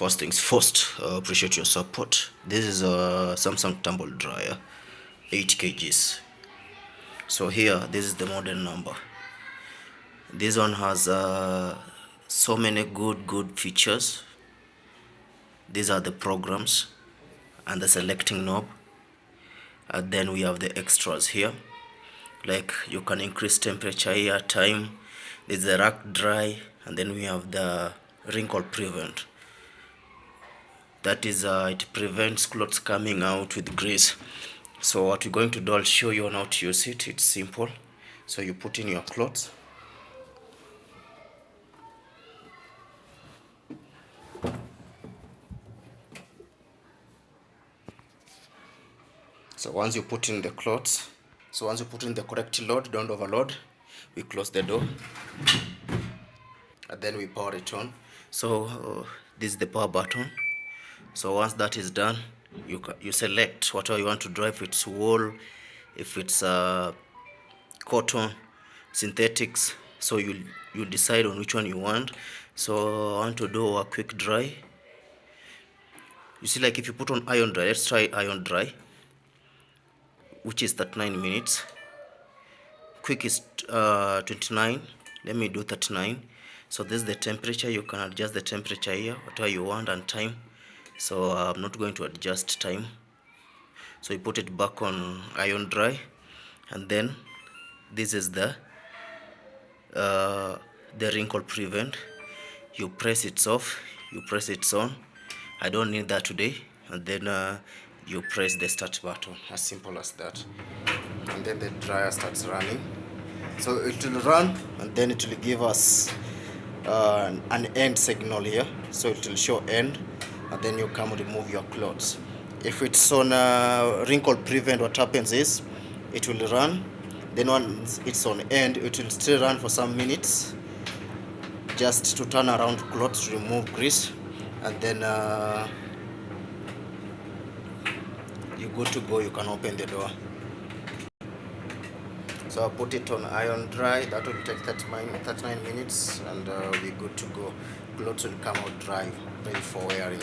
First things first, appreciate your support. This is a Samsung tumble dryer, 8 kgs. So here, this is the model number. This one has so many good features. These are the programs and the selecting knob. And then we have the extras here, like you can increase temperature here, time. There's the rack dry, and then we have the wrinkle prevent. That is, it prevents clothes coming out with grease. So what we're going to do, I'll show you on how to use it. It's simple. So you put in your clothes. So once you put in the clothes, once you put in the correct load, don't overload, we close the door and then we power it on. So this is the power button. So once that is done, you select whatever you want to dry. If it's wool, if it's cotton, synthetics, so you decide on which one you want. So I want to do a quick dry. You see, like if you put on iron dry, let's try iron dry, which is 39 minutes. Quick is 29. Let me do 39. So this is the temperature. You can adjust the temperature here, whatever you want, and time. So I'm not going to adjust time. So you put it back on iron dry, and then this is the wrinkle prevent. You press it off, you press it on. I don't need that today. And then you press the start button, as simple as that. And then the dryer starts running. So it will run, and then it will give us an end signal here. So it will show end, and then you come remove your clothes. If it's on wrinkle prevent, what happens is it will run. Then once it's on end, it will still run for some minutes, just to turn around clothes, to remove grease, and then you're good to go. You can open the door. So I'll put it on iron dry. That will take 39 minutes, and we're good to go. Clothes will come out dry, ready for wearing.